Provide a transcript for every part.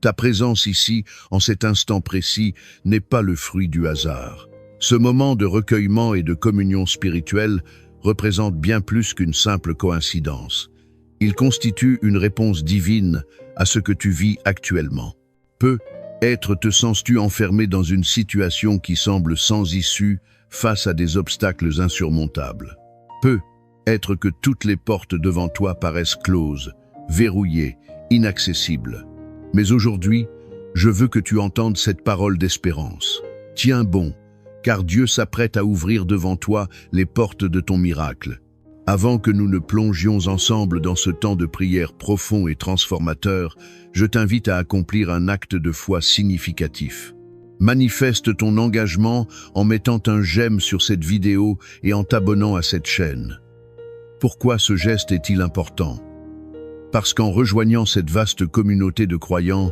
Ta présence ici, en cet instant précis, n'est pas le fruit du hasard. Ce moment de recueillement et de communion spirituelle représente bien plus qu'une simple coïncidence. Il constitue une réponse divine à ce que tu vis actuellement. Peut-être te sens-tu enfermé dans une situation qui semble sans issue face à des obstacles insurmontables. Peut-être que toutes les portes devant toi paraissent closes, verrouillées, inaccessibles. Mais aujourd'hui, je veux que tu entendes cette parole d'espérance. Tiens bon, car Dieu s'apprête à ouvrir devant toi les portes de ton miracle. Avant que nous ne plongions ensemble dans ce temps de prière profond et transformateur, je t'invite à accomplir un acte de foi significatif. Manifeste ton engagement en mettant un j'aime sur cette vidéo et en t'abonnant à cette chaîne. Pourquoi ce geste est-il important? Parce qu'en rejoignant cette vaste communauté de croyants,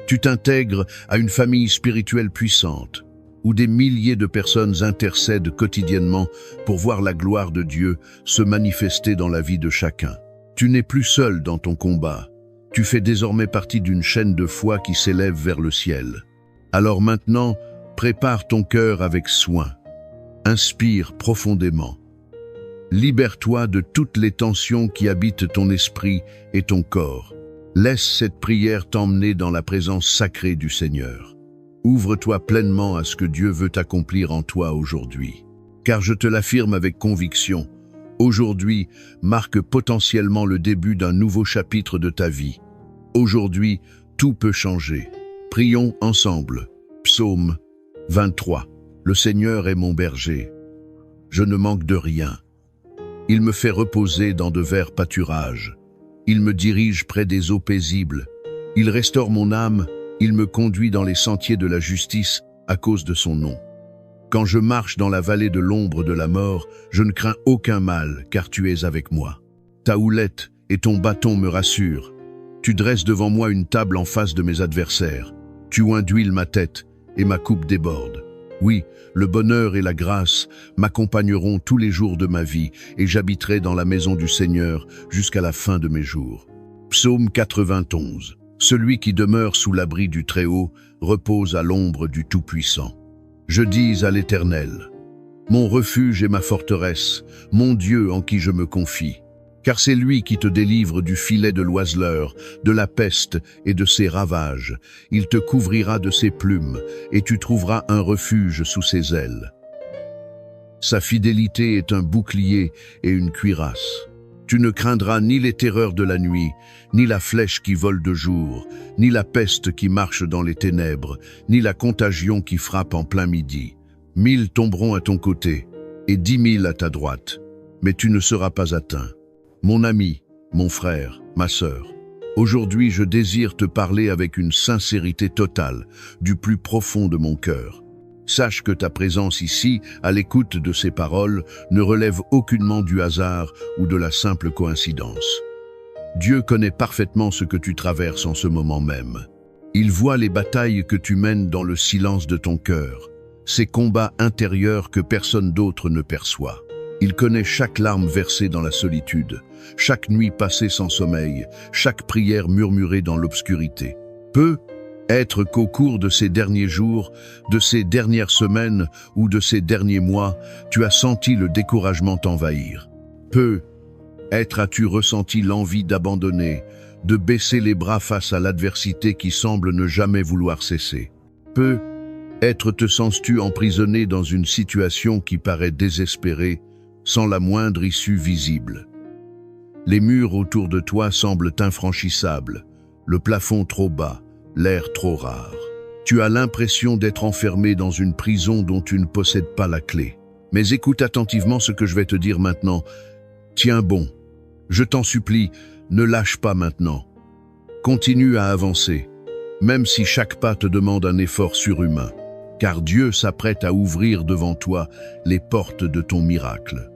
tu t'intègres à une famille spirituelle puissante, où des milliers de personnes intercèdent quotidiennement pour voir la gloire de Dieu se manifester dans la vie de chacun. Tu n'es plus seul dans ton combat. Tu fais désormais partie d'une chaîne de foi qui s'élève vers le ciel. Alors maintenant, prépare ton cœur avec soin. Inspire profondément. Libère-toi de toutes les tensions qui habitent ton esprit et ton corps. Laisse cette prière t'emmener dans la présence sacrée du Seigneur. Ouvre-toi pleinement à ce que Dieu veut accomplir en toi aujourd'hui. Car je te l'affirme avec conviction, aujourd'hui marque potentiellement le début d'un nouveau chapitre de ta vie. Aujourd'hui, tout peut changer. Prions ensemble. Psaume 23. Le Seigneur est mon berger. Je ne manque de rien. Il me fait reposer dans de verts pâturages. Il me dirige près des eaux paisibles. Il restaure mon âme. Il me conduit dans les sentiers de la justice à cause de son nom. Quand je marche dans la vallée de l'ombre de la mort, je ne crains aucun mal, car tu es avec moi. Ta houlette et ton bâton me rassurent. Tu dresses devant moi une table en face de mes adversaires. Tu oins d'huile ma tête et ma coupe déborde. Oui, le bonheur et la grâce m'accompagneront tous les jours de ma vie et j'habiterai dans la maison du Seigneur jusqu'à la fin de mes jours. Psaume 91. Celui qui demeure sous l'abri du Très-Haut repose à l'ombre du Tout-Puissant. Je dis à l'Éternel, mon refuge et ma forteresse, mon Dieu en qui je me confie. Car c'est lui qui te délivre du filet de l'oiseleur, de la peste et de ses ravages. Il te couvrira de ses plumes, et tu trouveras un refuge sous ses ailes. Sa fidélité est un bouclier et une cuirasse. Tu ne craindras ni les terreurs de la nuit, ni la flèche qui vole de jour, ni la peste qui marche dans les ténèbres, ni la contagion qui frappe en plein midi. 1000 tomberont à ton côté, et 10 000 à ta droite, mais tu ne seras pas atteint. Mon ami, mon frère, ma sœur, aujourd'hui je désire te parler avec une sincérité totale, du plus profond de mon cœur. Sache que ta présence ici, à l'écoute de ces paroles, ne relève aucunement du hasard ou de la simple coïncidence. Dieu connaît parfaitement ce que tu traverses en ce moment même. Il voit les batailles que tu mènes dans le silence de ton cœur, ces combats intérieurs que personne d'autre ne perçoit. Il connaît chaque larme versée dans la solitude, chaque nuit passée sans sommeil, chaque prière murmurée dans l'obscurité. Peut-être qu'au cours de ces derniers jours, de ces dernières semaines ou de ces derniers mois, tu as senti le découragement t'envahir. Peut-être as-tu ressenti l'envie d'abandonner, de baisser les bras face à l'adversité qui semble ne jamais vouloir cesser. Peut-être te sens-tu emprisonné dans une situation qui paraît désespérée, sans la moindre issue visible. Les murs autour de toi semblent infranchissables, le plafond trop bas, l'air trop rare. Tu as l'impression d'être enfermé dans une prison dont tu ne possèdes pas la clé. Mais écoute attentivement ce que je vais te dire maintenant. Tiens bon, je t'en supplie, ne lâche pas maintenant. Continue à avancer, même si chaque pas te demande un effort surhumain, car Dieu s'apprête à ouvrir devant toi les portes de ton miracle.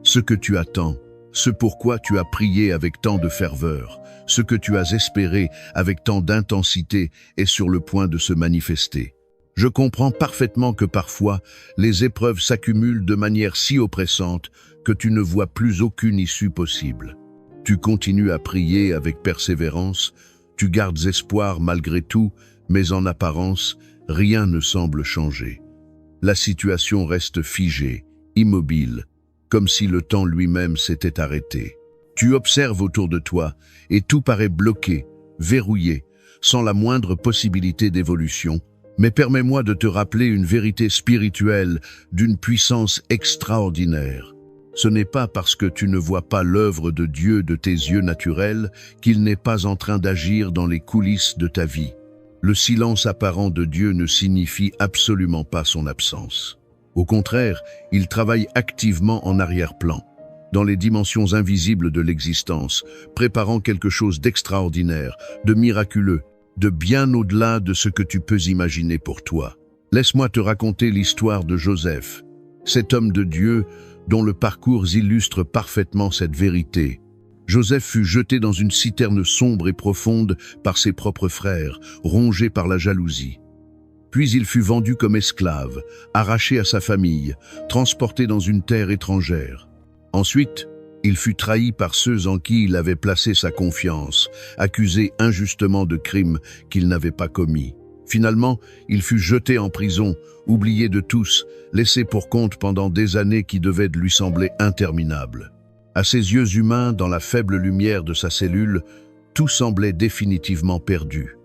Ce que tu attends, ce pourquoi tu as prié avec tant de ferveur, ce que tu as espéré avec tant d'intensité est sur le point de se manifester. Je comprends parfaitement que parfois, les épreuves s'accumulent de manière si oppressante que tu ne vois plus aucune issue possible. Tu continues à prier avec persévérance, Tu gardes espoir malgré tout, mais en apparence, rien ne semble changer. La situation reste figée, immobile, comme si le temps lui-même s'était arrêté. Tu observes autour de toi et tout paraît bloqué, verrouillé, sans la moindre possibilité d'évolution. Mais permets-moi de te rappeler une vérité spirituelle d'une puissance extraordinaire. Ce n'est pas parce que tu ne vois pas l'œuvre de Dieu de tes yeux naturels qu'il n'est pas en train d'agir dans les coulisses de ta vie. Le silence apparent de Dieu ne signifie absolument pas son absence. Au contraire, il travaille activement en arrière-plan, dans les dimensions invisibles de l'existence, préparant quelque chose d'extraordinaire, de miraculeux, de bien au-delà de ce que tu peux imaginer pour toi. Laisse-moi te raconter l'histoire de Joseph, cet homme de Dieu dont le parcours illustre parfaitement cette vérité. Joseph fut jeté dans une citerne sombre et profonde par ses propres frères, rongé par la jalousie. Puis il fut vendu comme esclave, arraché à sa famille, transporté dans une terre étrangère. Ensuite, il fut trahi par ceux en qui il avait placé sa confiance, accusé injustement de crimes qu'il n'avait pas commis. Finalement, il fut jeté en prison, oublié de tous, laissé pour compte pendant des années qui devaient lui sembler interminables. À ses yeux humains, dans la faible lumière de sa cellule, tout semblait définitivement perdu.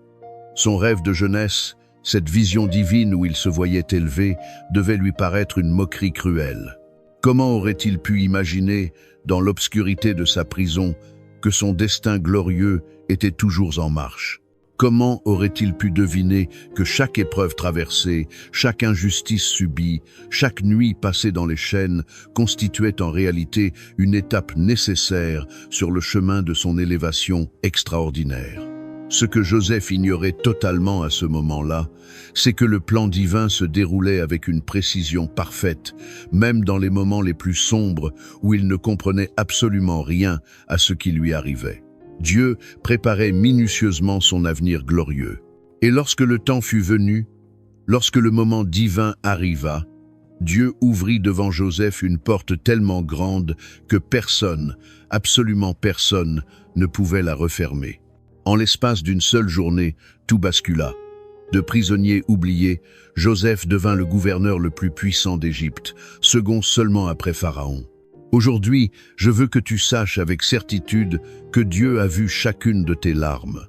Son rêve de jeunesse, cette vision divine où il se voyait élevé, devait lui paraître une moquerie cruelle. Comment aurait-il pu imaginer, dans l'obscurité de sa prison, que son destin glorieux était toujours en marche? Comment aurait-il pu deviner que chaque épreuve traversée, chaque injustice subie, chaque nuit passée dans les chaînes constituait en réalité une étape nécessaire sur le chemin de son élévation extraordinaire? Ce que Joseph ignorait totalement à ce moment-là, c'est que le plan divin se déroulait avec une précision parfaite, même dans les moments les plus sombres où il ne comprenait absolument rien à ce qui lui arrivait. Dieu préparait minutieusement son avenir glorieux. Et lorsque le temps fut venu, lorsque le moment divin arriva, Dieu ouvrit devant Joseph une porte tellement grande que personne, absolument personne, ne pouvait la refermer. En l'espace d'une seule journée, tout bascula. De prisonnier oublié, Joseph devint le gouverneur le plus puissant d'Égypte, second seulement après Pharaon. Aujourd'hui, je veux que tu saches avec certitude que Dieu a vu chacune de tes larmes.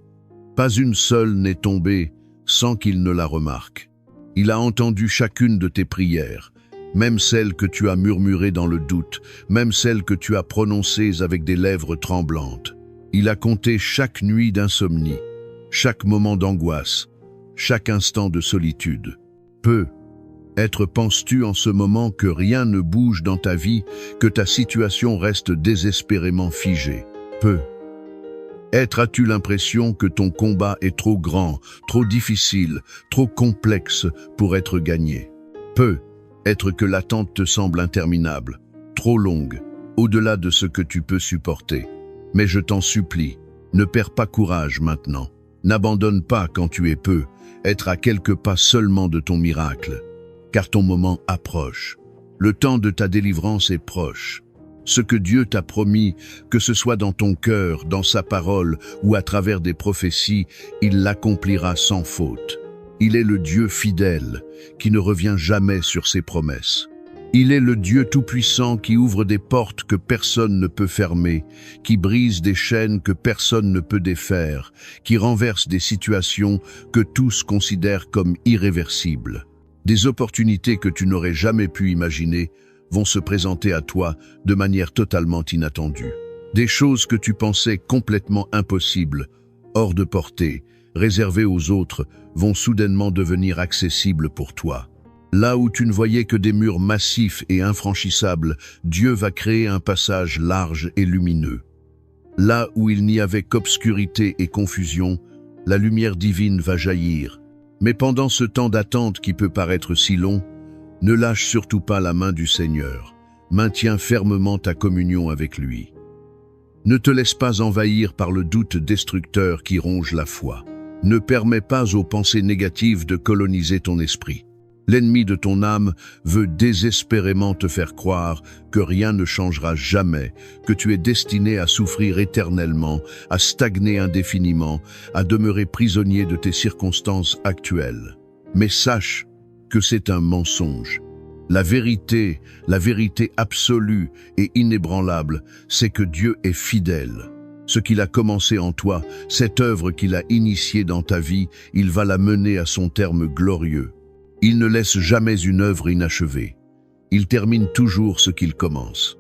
Pas une seule n'est tombée sans qu'il ne la remarque. Il a entendu chacune de tes prières, même celles que tu as murmurées dans le doute, même celles que tu as prononcées avec des lèvres tremblantes. Il a compté chaque nuit d'insomnie, chaque moment d'angoisse, chaque instant de solitude. Peut-être penses-tu en ce moment que rien ne bouge dans ta vie, que ta situation reste désespérément figée. Peut-être as-tu l'impression que ton combat est trop grand, trop difficile, trop complexe pour être gagné. Peut-être que l'attente te semble interminable, trop longue, au-delà de ce que tu peux supporter. Mais je t'en supplie, ne perds pas courage maintenant. N'abandonne pas quand tu es peu, être à quelques pas seulement de ton miracle. Car ton moment approche. Le temps de ta délivrance est proche. Ce que Dieu t'a promis, que ce soit dans ton cœur, dans sa parole ou à travers des prophéties, il l'accomplira sans faute. Il est le Dieu fidèle, qui ne revient jamais sur ses promesses. Il est le Dieu tout-puissant qui ouvre des portes que personne ne peut fermer, qui brise des chaînes que personne ne peut défaire, qui renverse des situations que tous considèrent comme irréversibles. Des opportunités que tu n'aurais jamais pu imaginer vont se présenter à toi de manière totalement inattendue. Des choses que tu pensais complètement impossibles, hors de portée, réservées aux autres, vont soudainement devenir accessibles pour toi. Là où tu ne voyais que des murs massifs et infranchissables, Dieu va créer un passage large et lumineux. Là où il n'y avait qu'obscurité et confusion, la lumière divine va jaillir. Mais pendant ce temps d'attente qui peut paraître si long, ne lâche surtout pas la main du Seigneur. Maintiens fermement ta communion avec lui. Ne te laisse pas envahir par le doute destructeur qui ronge la foi. Ne permets pas aux pensées négatives de coloniser ton esprit. L'ennemi de ton âme veut désespérément te faire croire que rien ne changera jamais, que tu es destiné à souffrir éternellement, à stagner indéfiniment, à demeurer prisonnier de tes circonstances actuelles. Mais sache que c'est un mensonge. La vérité absolue et inébranlable, c'est que Dieu est fidèle. Ce qu'il a commencé en toi, cette œuvre qu'il a initiée dans ta vie, il va la mener à son terme glorieux. Il ne laisse jamais une œuvre inachevée. Il termine toujours ce qu'il commence.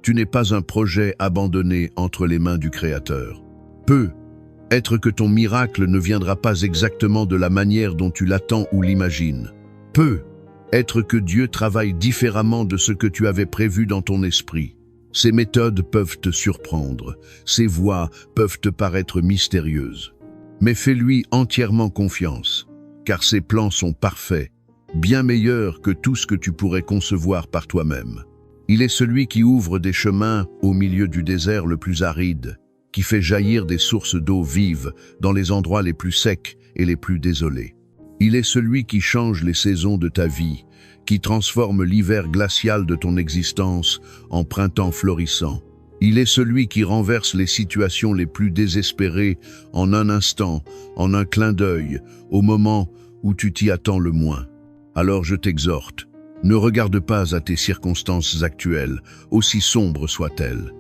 Tu n'es pas un projet abandonné entre les mains du Créateur. Peut-être que ton miracle ne viendra pas exactement de la manière dont tu l'attends ou l'imagines. Peut-être que Dieu travaille différemment de ce que tu avais prévu dans ton esprit. Ses méthodes peuvent te surprendre, ses voies peuvent te paraître mystérieuses. Mais fais-lui entièrement confiance, car ses plans sont parfaits, bien meilleurs que tout ce que tu pourrais concevoir par toi-même. Il est celui qui ouvre des chemins au milieu du désert le plus aride, qui fait jaillir des sources d'eau vives dans les endroits les plus secs et les plus désolés. Il est celui qui change les saisons de ta vie, qui transforme l'hiver glacial de ton existence en printemps florissant. Il est celui qui renverse les situations les plus désespérées en un instant, en un clin d'œil, au moment où tu t'y attends le moins. Alors je t'exhorte, ne regarde pas à tes circonstances actuelles, aussi sombres soient-elles.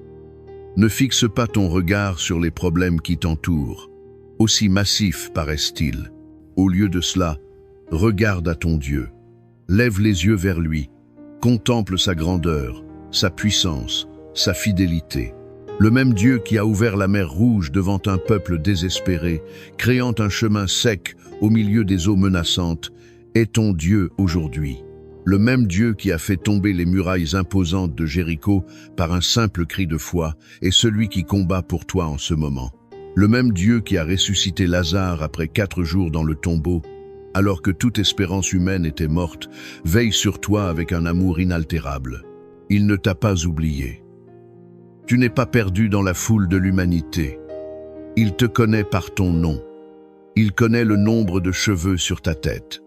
Ne fixe pas ton regard sur les problèmes qui t'entourent, aussi massifs paraissent-ils. Au lieu de cela, regarde à ton Dieu. Lève les yeux vers lui, contemple sa grandeur, sa puissance, sa fidélité. Le même Dieu qui a ouvert la mer Rouge devant un peuple désespéré, créant un chemin sec au milieu des eaux menaçantes, est ton Dieu aujourd'hui. Le même Dieu qui a fait tomber les murailles imposantes de Jéricho par un simple cri de foi est celui qui combat pour toi en ce moment. Le même Dieu qui a ressuscité Lazare après 4 jours dans le tombeau, alors que toute espérance humaine était morte, veille sur toi avec un amour inaltérable. Il ne t'a pas oublié. Tu n'es pas perdu dans la foule de l'humanité. Il te connaît par ton nom. Il connaît le nombre de cheveux sur ta tête.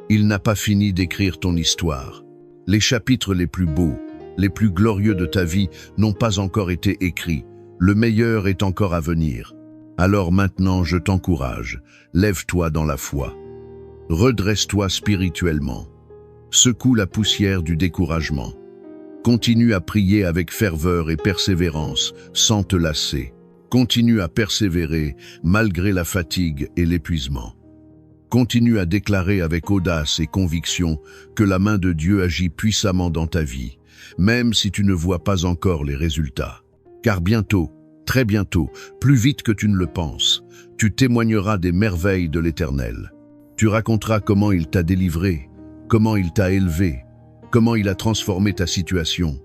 Il n'a pas fini d'écrire ton histoire. Les chapitres les plus beaux, les plus glorieux de ta vie n'ont pas encore été écrits. Le meilleur est encore à venir. Alors maintenant, je t'encourage. Lève-toi dans la foi. Redresse-toi spirituellement. Secoue la poussière du découragement. Continue à prier avec ferveur et persévérance, sans te lasser. Continue à persévérer malgré la fatigue et l'épuisement. Continue à déclarer avec audace et conviction que la main de Dieu agit puissamment dans ta vie, même si tu ne vois pas encore les résultats. Car bientôt, très bientôt, plus vite que tu ne le penses, tu témoigneras des merveilles de l'Éternel. Tu raconteras comment il t'a délivré, comment il t'a élevé, comment il a transformé ta situation.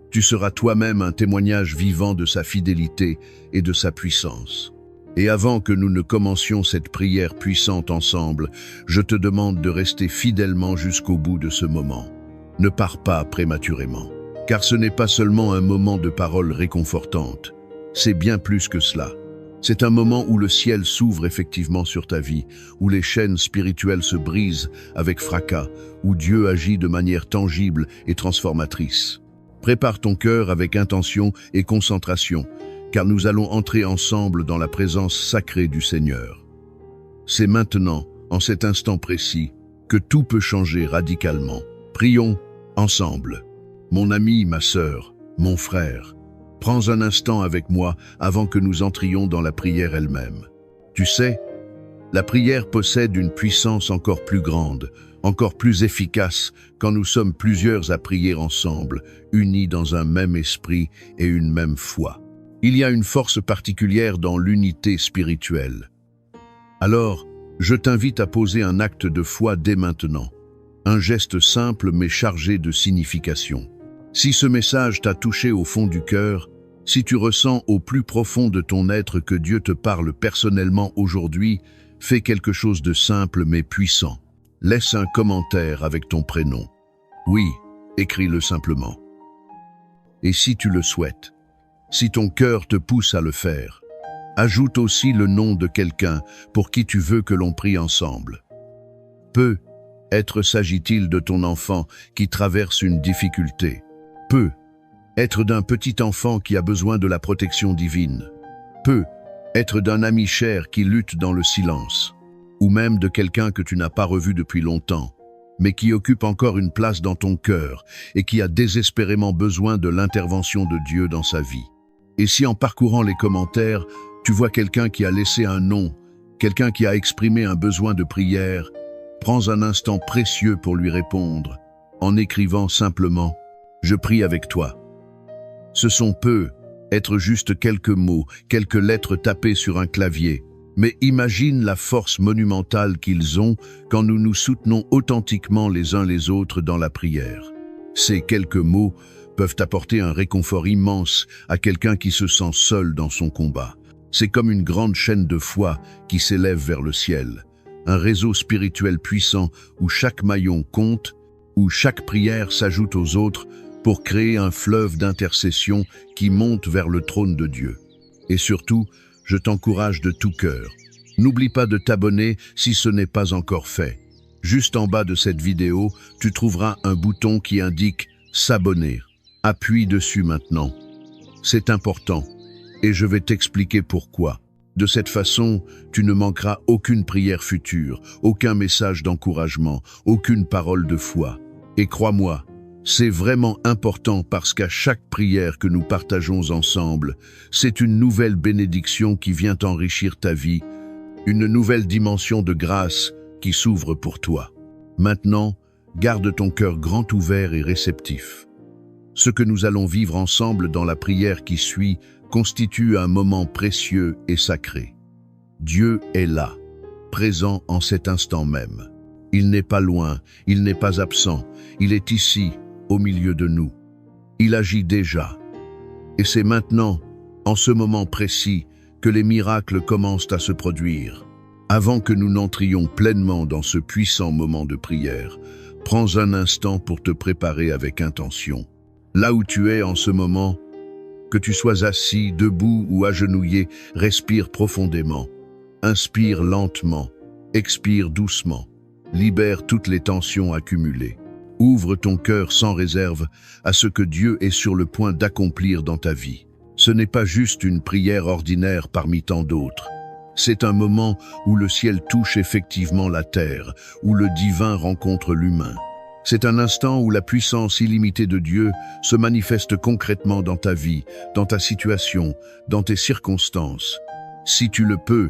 Tu seras toi-même un témoignage vivant de sa fidélité et de sa puissance. Et avant que nous ne commencions cette prière puissante ensemble, je te demande de rester fidèlement jusqu'au bout de ce moment. Ne pars pas prématurément, car ce n'est pas seulement un moment de paroles réconfortantes, c'est bien plus que cela. C'est un moment où le ciel s'ouvre effectivement sur ta vie, où les chaînes spirituelles se brisent avec fracas, où Dieu agit de manière tangible et transformatrice. Prépare ton cœur avec intention et concentration, car nous allons entrer ensemble dans la présence sacrée du Seigneur. C'est maintenant, en cet instant précis, que tout peut changer radicalement. Prions ensemble. Mon ami, ma sœur, mon frère, prends un instant avec moi avant que nous entrions dans la prière elle-même. Tu sais, la prière possède une puissance encore plus grande, encore plus efficace quand nous sommes plusieurs à prier ensemble, unis dans un même esprit et une même foi. Il y a une force particulière dans l'unité spirituelle. Alors, je t'invite à poser un acte de foi dès maintenant, un geste simple mais chargé de signification. Si ce message t'a touché au fond du cœur, si tu ressens au plus profond de ton être que Dieu te parle personnellement aujourd'hui, fais quelque chose de simple mais puissant. Laisse un commentaire avec ton prénom. Oui, écris-le simplement. Et si tu le souhaites, si ton cœur te pousse à le faire, ajoute aussi le nom de quelqu'un pour qui tu veux que l'on prie ensemble. Être s'agit-il de ton enfant qui traverse une difficulté? Peu. Être d'un petit enfant qui a besoin de la protection divine? Peu. Être d'un ami cher qui lutte dans le silence? Ou même de quelqu'un que tu n'as pas revu depuis longtemps, mais qui occupe encore une place dans ton cœur et qui a désespérément besoin de l'intervention de Dieu dans sa vie? Et si en parcourant les commentaires, tu vois quelqu'un qui a laissé un nom, quelqu'un qui a exprimé un besoin de prière, prends un instant précieux pour lui répondre, en écrivant simplement « Je prie avec toi ». Ce sont peu, être juste quelques mots, quelques lettres tapées sur un clavier, mais imagine la force monumentale qu'ils ont quand nous nous soutenons authentiquement les uns les autres dans la prière. Ces quelques mots peuvent apporter un réconfort immense à quelqu'un qui se sent seul dans son combat. C'est comme une grande chaîne de foi qui s'élève vers le ciel, un réseau spirituel puissant où chaque maillon compte, où chaque prière s'ajoute aux autres pour créer un fleuve d'intercession qui monte vers le trône de Dieu. Et surtout, je t'encourage de tout cœur. N'oublie pas de t'abonner si ce n'est pas encore fait. Juste en bas de cette vidéo, tu trouveras un bouton qui indique « S'abonner ». Appuie dessus maintenant. C'est important et je vais t'expliquer pourquoi. De cette façon, tu ne manqueras aucune prière future, aucun message d'encouragement, aucune parole de foi. Et crois-moi, c'est vraiment important parce qu'à chaque prière que nous partageons ensemble, c'est une nouvelle bénédiction qui vient enrichir ta vie, une nouvelle dimension de grâce qui s'ouvre pour toi. Maintenant, garde ton cœur grand ouvert et réceptif. Ce que nous allons vivre ensemble dans la prière qui suit constitue un moment précieux et sacré. Dieu est là, présent en cet instant même. Il n'est pas loin, il n'est pas absent, il est ici, au milieu de nous. Il agit déjà. Et c'est maintenant, en ce moment précis, que les miracles commencent à se produire. Avant que nous n'entrions pleinement dans ce puissant moment de prière, prends un instant pour te préparer avec intention. Là où tu es en ce moment, que tu sois assis, debout ou agenouillé, respire profondément. Inspire lentement, expire doucement. Libère toutes les tensions accumulées. Ouvre ton cœur sans réserve à ce que Dieu est sur le point d'accomplir dans ta vie. Ce n'est pas juste une prière ordinaire parmi tant d'autres. C'est un moment où le ciel touche effectivement la terre, où le divin rencontre l'humain. C'est un instant où la puissance illimitée de Dieu se manifeste concrètement dans ta vie, dans ta situation, dans tes circonstances. Si tu le peux,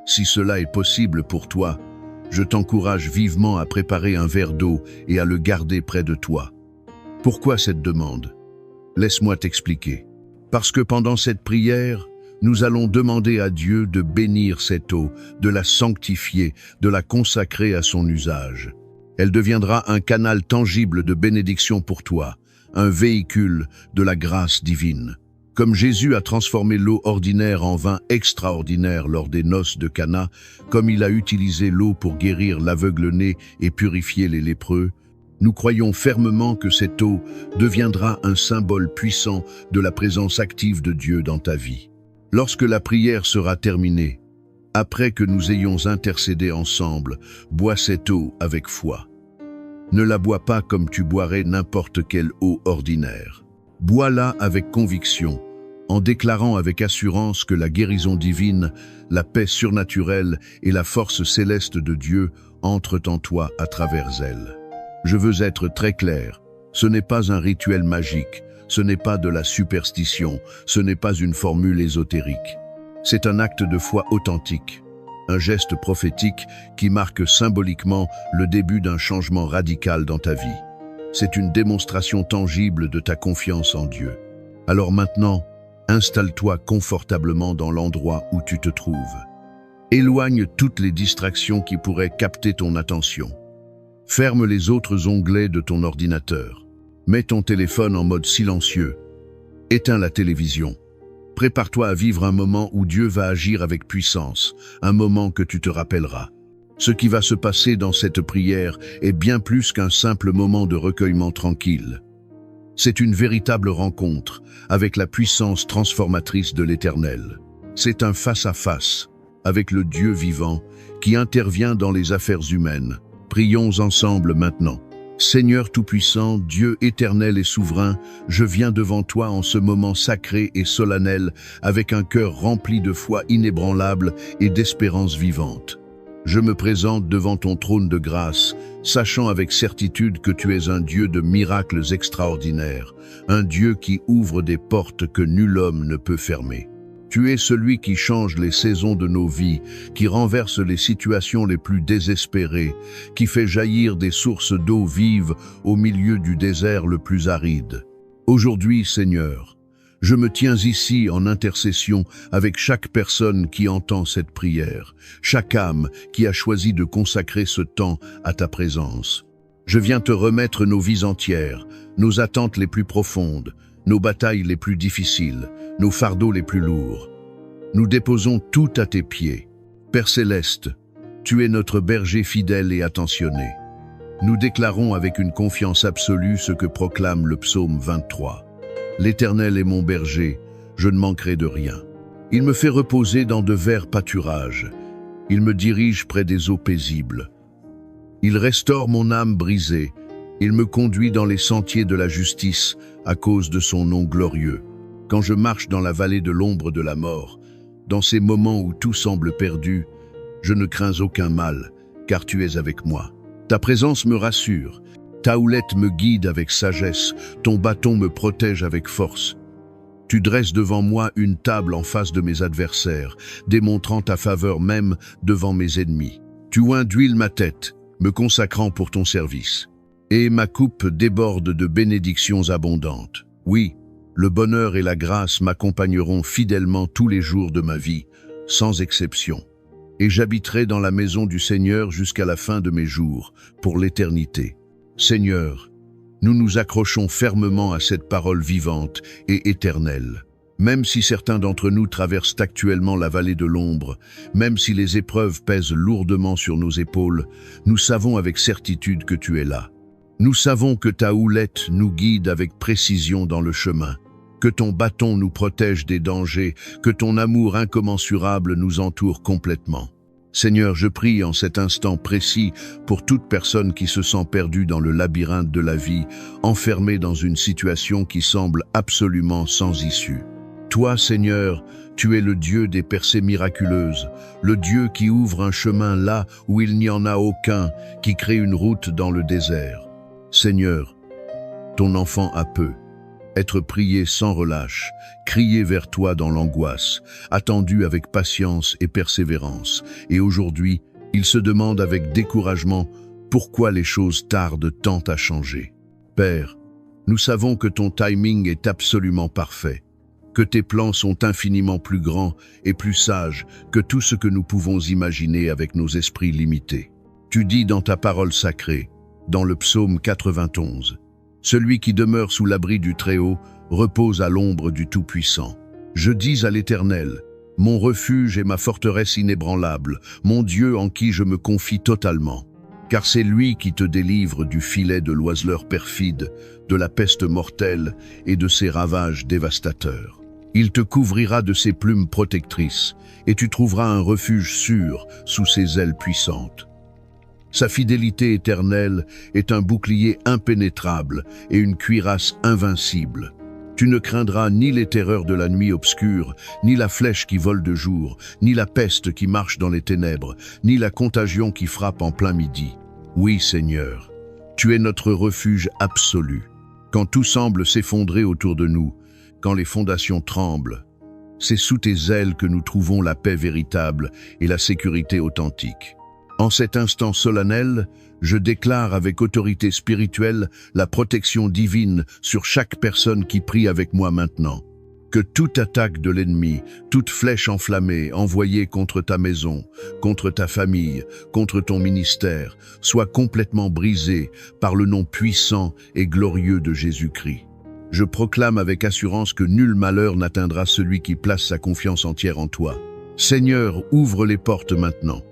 si cela est possible pour toi, je t'encourage vivement à préparer un verre d'eau et à le garder près de toi. Pourquoi cette demande? Laisse-moi t'expliquer. Parce que pendant cette prière, nous allons demander à Dieu de bénir cette eau, de la sanctifier, de la consacrer à son usage. Elle deviendra un canal tangible de bénédiction pour toi, un véhicule de la grâce divine. Comme Jésus a transformé l'eau ordinaire en vin extraordinaire lors des noces de Cana, comme il a utilisé l'eau pour guérir l'aveugle-né et purifier les lépreux, nous croyons fermement que cette eau deviendra un symbole puissant de la présence active de Dieu dans ta vie. Lorsque la prière sera terminée, après que nous ayons intercédé ensemble, bois cette eau avec foi. Ne la bois pas comme tu boirais n'importe quelle eau ordinaire. Bois-la avec conviction, en déclarant avec assurance que la guérison divine, la paix surnaturelle et la force céleste de Dieu entrent en toi à travers elle. Je veux être très clair, ce n'est pas un rituel magique, ce n'est pas de la superstition, ce n'est pas une formule ésotérique. C'est un acte de foi authentique, un geste prophétique qui marque symboliquement le début d'un changement radical dans ta vie. C'est une démonstration tangible de ta confiance en Dieu. Alors maintenant, installe-toi confortablement dans l'endroit où tu te trouves. Éloigne toutes les distractions qui pourraient capter ton attention. Ferme les autres onglets de ton ordinateur. Mets ton téléphone en mode silencieux. Éteins la télévision. Prépare-toi à vivre un moment où Dieu va agir avec puissance, un moment que tu te rappelleras. Ce qui va se passer dans cette prière est bien plus qu'un simple moment de recueillement tranquille. C'est une véritable rencontre avec la puissance transformatrice de l'Éternel. C'est un face-à-face avec le Dieu vivant qui intervient dans les affaires humaines, Prions ensemble maintenant. Seigneur Tout-Puissant, Dieu éternel et souverain, je viens devant toi en ce moment sacré et solennel, avec un cœur rempli de foi inébranlable et d'espérance vivante. Je me présente devant ton trône de grâce, sachant avec certitude que tu es un Dieu de miracles extraordinaires, un Dieu qui ouvre des portes que nul homme ne peut fermer. Tu es celui qui change les saisons de nos vies, qui renverse les situations les plus désespérées, qui fait jaillir des sources d'eau vive au milieu du désert le plus aride. Aujourd'hui, Seigneur, je me tiens ici en intercession avec chaque personne qui entend cette prière, chaque âme qui a choisi de consacrer ce temps à ta présence. Je viens te remettre nos vies entières, nos attentes les plus profondes, nos batailles les plus difficiles, nos fardeaux les plus lourds. Nous déposons tout à tes pieds. Père Céleste, tu es notre berger fidèle et attentionné. Nous déclarons avec une confiance absolue ce que proclame le psaume 23. L'Éternel est mon berger, je ne manquerai de rien. Il me fait reposer dans de verts pâturages. Il me dirige près des eaux paisibles. Il restaure mon âme brisée. Il me conduit dans les sentiers de la justice à cause de son nom glorieux. Quand je marche dans la vallée de l'ombre de la mort, dans ces moments où tout semble perdu, je ne crains aucun mal, car tu es avec moi. Ta présence me rassure, ta houlette me guide avec sagesse, ton bâton me protège avec force. Tu dresses devant moi une table en face de mes adversaires, démontrant ta faveur même devant mes ennemis. Tu oins d'huile ma tête, me consacrant pour ton service. Et ma coupe déborde de bénédictions abondantes. Oui, le bonheur et la grâce m'accompagneront fidèlement tous les jours de ma vie, sans exception. Et j'habiterai dans la maison du Seigneur jusqu'à la fin de mes jours, pour l'éternité. Seigneur, nous nous accrochons fermement à cette parole vivante et éternelle. Même si certains d'entre nous traversent actuellement la vallée de l'ombre, même si les épreuves pèsent lourdement sur nos épaules, nous savons avec certitude que tu es là. Nous savons que ta houlette nous guide avec précision dans le chemin, que ton bâton nous protège des dangers, que ton amour incommensurable nous entoure complètement. Seigneur, je prie en cet instant précis pour toute personne qui se sent perdue dans le labyrinthe de la vie, enfermée dans une situation qui semble absolument sans issue. Toi, Seigneur, tu es le Dieu des percées miraculeuses, le Dieu qui ouvre un chemin là où il n'y en a aucun, qui crée une route dans le désert. Seigneur, ton enfant a peu. Être prié sans relâche, crier vers toi dans l'angoisse, attendu avec patience et persévérance. Et aujourd'hui, il se demande avec découragement pourquoi les choses tardent tant à changer. Père, nous savons que ton timing est absolument parfait, que tes plans sont infiniment plus grands et plus sages que tout ce que nous pouvons imaginer avec nos esprits limités. Tu dis dans ta parole sacrée, dans le psaume 91, « Celui qui demeure sous l'abri du Très-Haut repose à l'ombre du Tout-Puissant. Je dis à l'Éternel, mon refuge et ma forteresse inébranlable, mon Dieu en qui je me confie totalement. Car c'est lui qui te délivre du filet de l'oiseleur perfide, de la peste mortelle et de ses ravages dévastateurs. Il te couvrira de ses plumes protectrices, et tu trouveras un refuge sûr sous ses ailes puissantes. Sa fidélité éternelle est un bouclier impénétrable et une cuirasse invincible. Tu ne craindras ni les terreurs de la nuit obscure, ni la flèche qui vole de jour, ni la peste qui marche dans les ténèbres, ni la contagion qui frappe en plein midi. Oui, Seigneur, tu es notre refuge absolu. Quand tout semble s'effondrer autour de nous, quand les fondations tremblent, c'est sous tes ailes que nous trouvons la paix véritable et la sécurité authentique. En cet instant solennel, je déclare avec autorité spirituelle la protection divine sur chaque personne qui prie avec moi maintenant. Que toute attaque de l'ennemi, toute flèche enflammée envoyée contre ta maison, contre ta famille, contre ton ministère, soit complètement brisée par le nom puissant et glorieux de Jésus-Christ. Je proclame avec assurance que nul malheur n'atteindra celui qui place sa confiance entière en toi. Seigneur, ouvre les portes maintenant.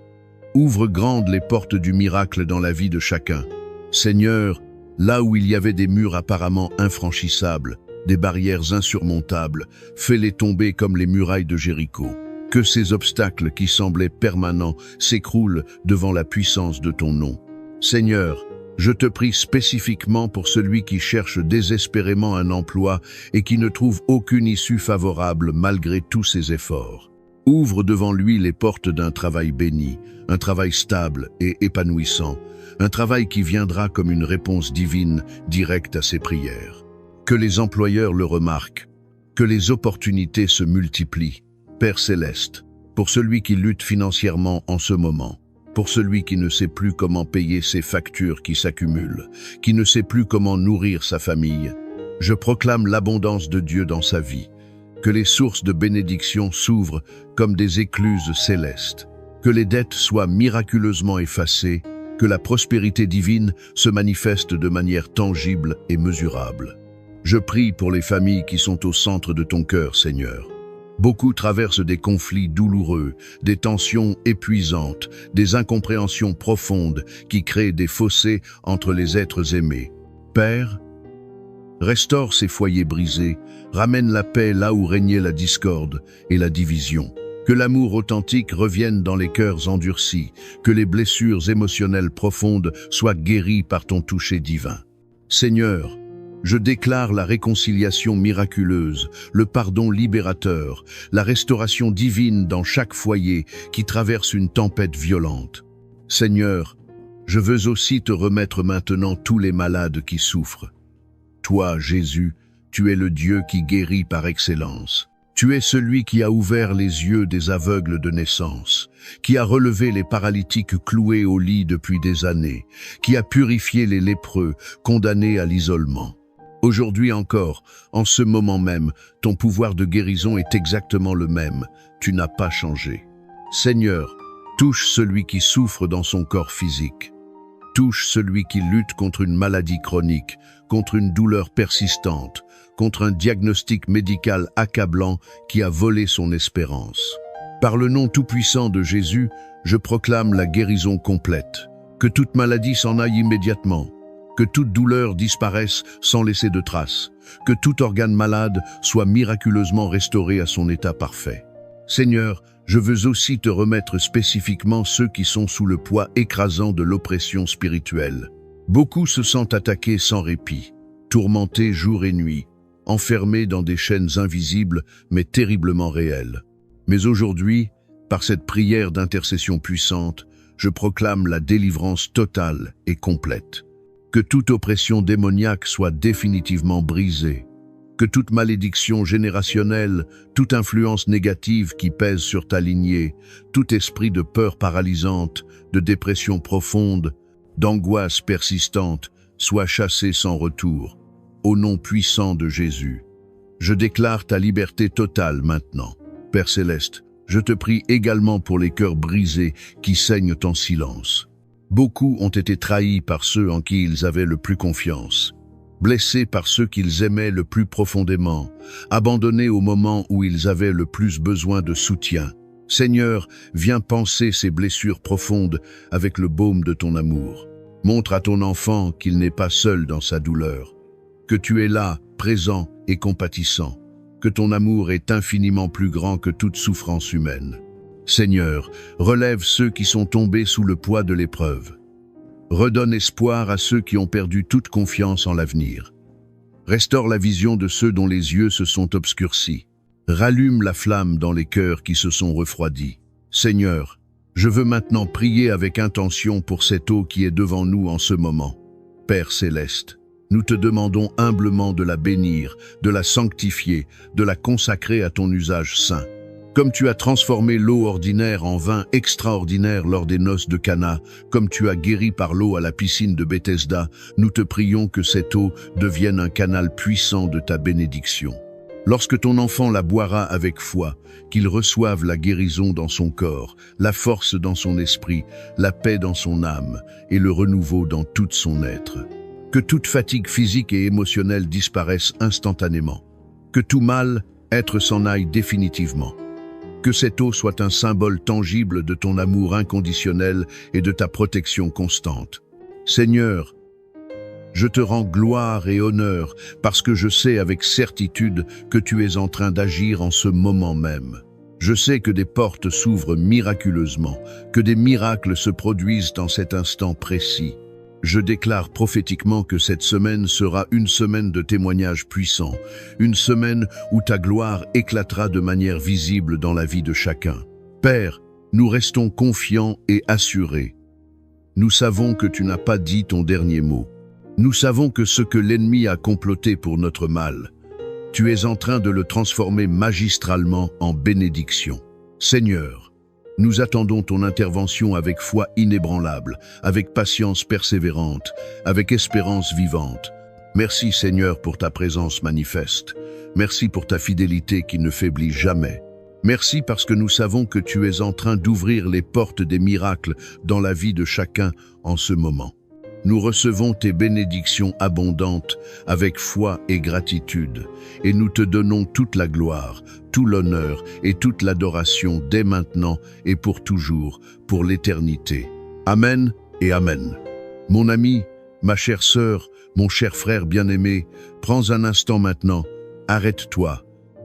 Ouvre grandes les portes du miracle dans la vie de chacun. Seigneur, là où il y avait des murs apparemment infranchissables, des barrières insurmontables, fais-les tomber comme les murailles de Jéricho. Que ces obstacles qui semblaient permanents s'écroulent devant la puissance de ton nom. Seigneur, je te prie spécifiquement pour celui qui cherche désespérément un emploi et qui ne trouve aucune issue favorable malgré tous ses efforts. Ouvre devant lui les portes d'un travail béni, un travail stable et épanouissant, un travail qui viendra comme une réponse divine directe à ses prières. Que les employeurs le remarquent, que les opportunités se multiplient. Père céleste, pour celui qui lutte financièrement en ce moment, pour celui qui ne sait plus comment payer ses factures qui s'accumulent, qui ne sait plus comment nourrir sa famille, je proclame l'abondance de Dieu dans sa vie, que les sources de bénédiction s'ouvrent comme des écluses célestes, que les dettes soient miraculeusement effacées, que la prospérité divine se manifeste de manière tangible et mesurable. Je prie pour les familles qui sont au centre de ton cœur, Seigneur. Beaucoup traversent des conflits douloureux, des tensions épuisantes, des incompréhensions profondes qui créent des fossés entre les êtres aimés. Père, restaure ces foyers brisés, ramène la paix là où régnait la discorde et la division. Que l'amour authentique revienne dans les cœurs endurcis, que les blessures émotionnelles profondes soient guéries par ton toucher divin. Seigneur, je déclare la réconciliation miraculeuse, le pardon libérateur, la restauration divine dans chaque foyer qui traverse une tempête violente. Seigneur, je veux aussi te remettre maintenant tous les malades qui souffrent. Toi, Jésus, tu es le Dieu qui guérit par excellence. Tu es celui qui a ouvert les yeux des aveugles de naissance, qui a relevé les paralytiques cloués au lit depuis des années, qui a purifié les lépreux condamnés à l'isolement. Aujourd'hui encore, en ce moment même, ton pouvoir de guérison est exactement le même. Tu n'as pas changé. Seigneur, touche celui qui souffre dans son corps physique. Touche celui qui lutte contre une maladie chronique, contre une douleur persistante, contre un diagnostic médical accablant qui a volé son espérance. Par le nom tout-puissant de Jésus, je proclame la guérison complète. Que toute maladie s'en aille immédiatement. Que toute douleur disparaisse sans laisser de traces, que tout organe malade soit miraculeusement restauré à son état parfait. Seigneur, je veux aussi te remettre spécifiquement ceux qui sont sous le poids écrasant de l'oppression spirituelle. Beaucoup se sentent attaqués sans répit, tourmentés jour et nuit, enfermés dans des chaînes invisibles mais terriblement réelles. Mais aujourd'hui, par cette prière d'intercession puissante, je proclame la délivrance totale et complète. Que toute oppression démoniaque soit définitivement brisée. Que toute malédiction générationnelle, toute influence négative qui pèse sur ta lignée, tout esprit de peur paralysante, de dépression profonde, d'angoisse persistante, soit chassé sans retour. Au nom puissant de Jésus, je déclare ta liberté totale maintenant. Père céleste, je te prie également pour les cœurs brisés qui saignent en silence. Beaucoup ont été trahis par ceux en qui ils avaient le plus confiance, blessés par ceux qu'ils aimaient le plus profondément, abandonnés au moment où ils avaient le plus besoin de soutien. Seigneur, viens panser ces blessures profondes avec le baume de ton amour. Montre à ton enfant qu'il n'est pas seul dans sa douleur, que tu es là, présent et compatissant, que ton amour est infiniment plus grand que toute souffrance humaine. Seigneur, relève ceux qui sont tombés sous le poids de l'épreuve. Redonne espoir à ceux qui ont perdu toute confiance en l'avenir. Restaure la vision de ceux dont les yeux se sont obscurcis. Rallume la flamme dans les cœurs qui se sont refroidis. Seigneur, je veux maintenant prier avec intention pour cette eau qui est devant nous en ce moment. Père céleste, nous te demandons humblement de la bénir, de la sanctifier, de la consacrer à ton usage saint. Comme tu as transformé l'eau ordinaire en vin extraordinaire lors des noces de Cana, comme tu as guéri par l'eau à la piscine de Bethesda, nous te prions que cette eau devienne un canal puissant de ta bénédiction. Lorsque ton enfant la boira avec foi, qu'il reçoive la guérison dans son corps, la force dans son esprit, la paix dans son âme et le renouveau dans tout son être. Que toute fatigue physique et émotionnelle disparaisse instantanément. Que tout mal, être s'en aille définitivement. Que cette eau soit un symbole tangible de ton amour inconditionnel et de ta protection constante. Seigneur, je te rends gloire et honneur parce que je sais avec certitude que tu es en train d'agir en ce moment même. Je sais que des portes s'ouvrent miraculeusement, que des miracles se produisent dans cet instant précis. Je déclare prophétiquement que cette semaine sera une semaine de témoignages puissants, une semaine où ta gloire éclatera de manière visible dans la vie de chacun. Père, nous restons confiants et assurés. Nous savons que tu n'as pas dit ton dernier mot. Nous savons que ce que l'ennemi a comploté pour notre mal, tu es en train de le transformer magistralement en bénédiction. Seigneur, nous attendons ton intervention avec foi inébranlable, avec patience persévérante, avec espérance vivante. Merci Seigneur pour ta présence manifeste. Merci pour ta fidélité qui ne faiblit jamais. Merci parce que nous savons que tu es en train d'ouvrir les portes des miracles dans la vie de chacun en ce moment. Nous recevons tes bénédictions abondantes avec foi et gratitude, et nous te donnons toute la gloire, tout l'honneur et toute l'adoration dès maintenant et pour toujours, pour l'éternité. Amen et Amen. Mon ami, ma chère sœur, mon cher frère bien-aimé, prends un instant maintenant, arrête-toi,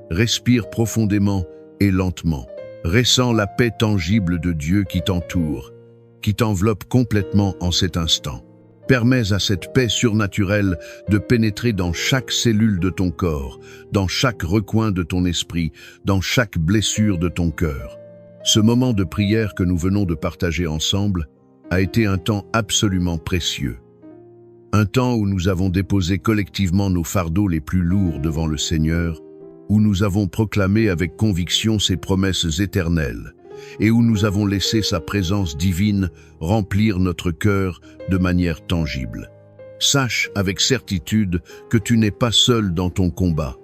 respire profondément et lentement. Ressens la paix tangible de Dieu qui t'entoure, qui t'enveloppe complètement en cet instant. Permets à cette paix surnaturelle de pénétrer dans chaque cellule de ton corps, dans chaque recoin de ton esprit, dans chaque blessure de ton cœur. Ce moment de prière que nous venons de partager ensemble a été un temps absolument précieux. Un temps où nous avons déposé collectivement nos fardeaux les plus lourds devant le Seigneur, où nous avons proclamé avec conviction ses promesses éternelles, et où nous avons laissé sa présence divine remplir notre cœur de manière tangible. Sache avec certitude que tu n'es pas seul dans ton combat.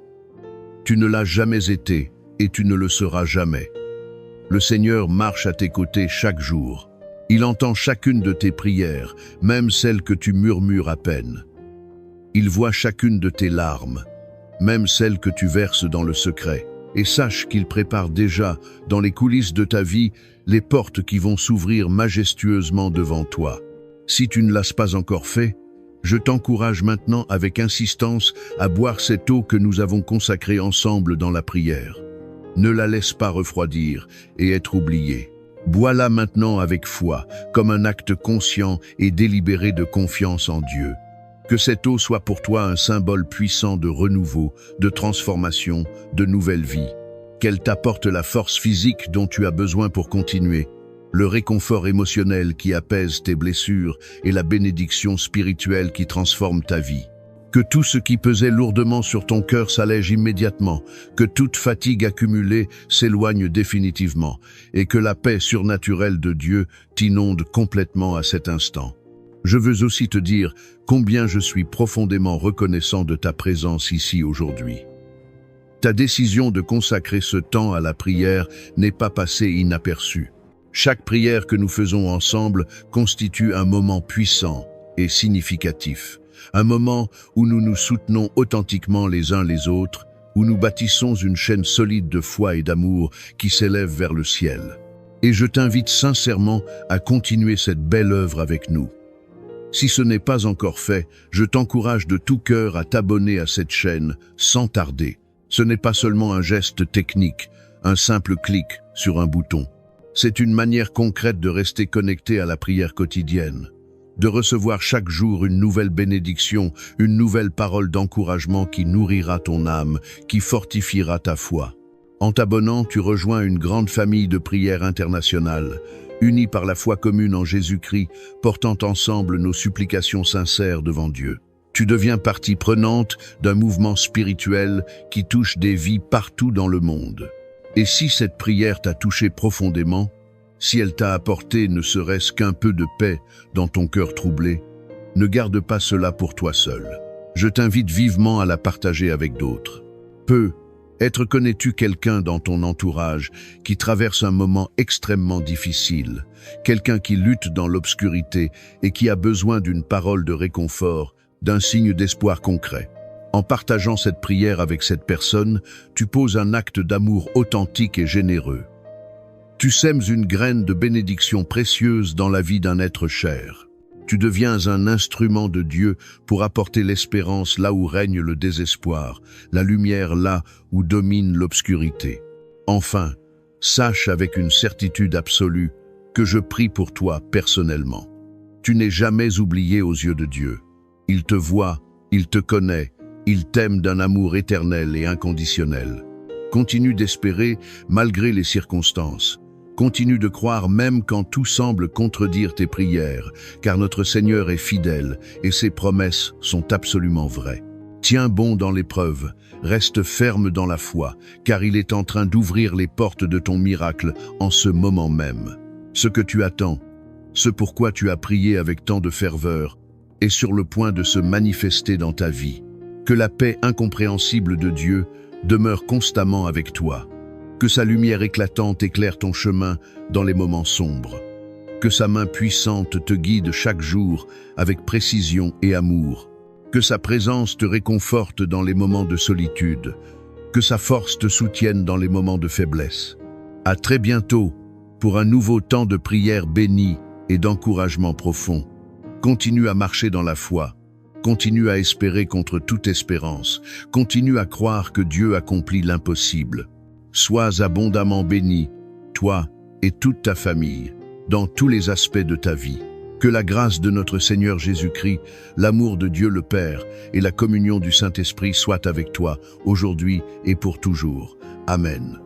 Tu ne l'as jamais été et tu ne le seras jamais. Le Seigneur marche à tes côtés chaque jour. Il entend chacune de tes prières, même celles que tu murmures à peine. Il voit chacune de tes larmes, même celles que tu verses dans le secret. Et sache qu'il prépare déjà, dans les coulisses de ta vie, les portes qui vont s'ouvrir majestueusement devant toi. Si tu ne l'as pas encore fait, je t'encourage maintenant avec insistance à boire cette eau que nous avons consacrée ensemble dans la prière. Ne la laisse pas refroidir et être oubliée. Bois-la maintenant avec foi, comme un acte conscient et délibéré de confiance en Dieu. Que cette eau soit pour toi un symbole puissant de renouveau, de transformation, de nouvelle vie. Qu'elle t'apporte la force physique dont tu as besoin pour continuer, le réconfort émotionnel qui apaise tes blessures et la bénédiction spirituelle qui transforme ta vie. Que tout ce qui pesait lourdement sur ton cœur s'allège immédiatement, que toute fatigue accumulée s'éloigne définitivement et que la paix surnaturelle de Dieu t'inonde complètement à cet instant. Je veux aussi te dire combien je suis profondément reconnaissant de ta présence ici aujourd'hui. Ta décision de consacrer ce temps à la prière n'est pas passée inaperçue. Chaque prière que nous faisons ensemble constitue un moment puissant et significatif. Un moment où nous nous soutenons authentiquement les uns les autres, où nous bâtissons une chaîne solide de foi et d'amour qui s'élève vers le ciel. Et je t'invite sincèrement à continuer cette belle œuvre avec nous. Si ce n'est pas encore fait, je t'encourage de tout cœur à t'abonner à cette chaîne sans tarder. Ce n'est pas seulement un geste technique, un simple clic sur un bouton. C'est une manière concrète de rester connecté à la prière quotidienne, de recevoir chaque jour une nouvelle bénédiction, une nouvelle parole d'encouragement qui nourrira ton âme, qui fortifiera ta foi. En t'abonnant, tu rejoins une grande famille de prières internationales, unis par la foi commune en Jésus-Christ, portant ensemble nos supplications sincères devant Dieu. Tu deviens partie prenante d'un mouvement spirituel qui touche des vies partout dans le monde. Et si cette prière t'a touché profondément, si elle t'a apporté ne serait-ce qu'un peu de paix dans ton cœur troublé, ne garde pas cela pour toi seul. Je t'invite vivement à la partager avec d'autres. Connais-tu quelqu'un dans ton entourage qui traverse un moment extrêmement difficile, quelqu'un qui lutte dans l'obscurité et qui a besoin d'une parole de réconfort, d'un signe d'espoir concret? En partageant cette prière avec cette personne, tu poses un acte d'amour authentique et généreux. Tu sèmes une graine de bénédiction précieuse dans la vie d'un être cher. Tu deviens un instrument de Dieu pour apporter l'espérance là où règne le désespoir, la lumière là où domine l'obscurité. Enfin, sache avec une certitude absolue que je prie pour toi personnellement. Tu n'es jamais oublié aux yeux de Dieu. Il te voit, il te connaît, il t'aime d'un amour éternel et inconditionnel. Continue d'espérer malgré les circonstances. Continue de croire même quand tout semble contredire tes prières, car notre Seigneur est fidèle et ses promesses sont absolument vraies. Tiens bon dans l'épreuve, reste ferme dans la foi, car il est en train d'ouvrir les portes de ton miracle en ce moment même. Ce que tu attends, ce pourquoi tu as prié avec tant de ferveur, est sur le point de se manifester dans ta vie. Que la paix incompréhensible de Dieu demeure constamment avec toi. Que sa lumière éclatante éclaire ton chemin dans les moments sombres. Que sa main puissante te guide chaque jour avec précision et amour. Que sa présence te réconforte dans les moments de solitude. Que sa force te soutienne dans les moments de faiblesse. À très bientôt pour un nouveau temps de prière bénie et d'encouragement profond. Continue à marcher dans la foi. Continue à espérer contre toute espérance. Continue à croire que Dieu accomplit l'impossible. Sois abondamment béni, toi et toute ta famille, dans tous les aspects de ta vie. Que la grâce de notre Seigneur Jésus-Christ, l'amour de Dieu le Père et la communion du Saint-Esprit soient avec toi, aujourd'hui et pour toujours. Amen.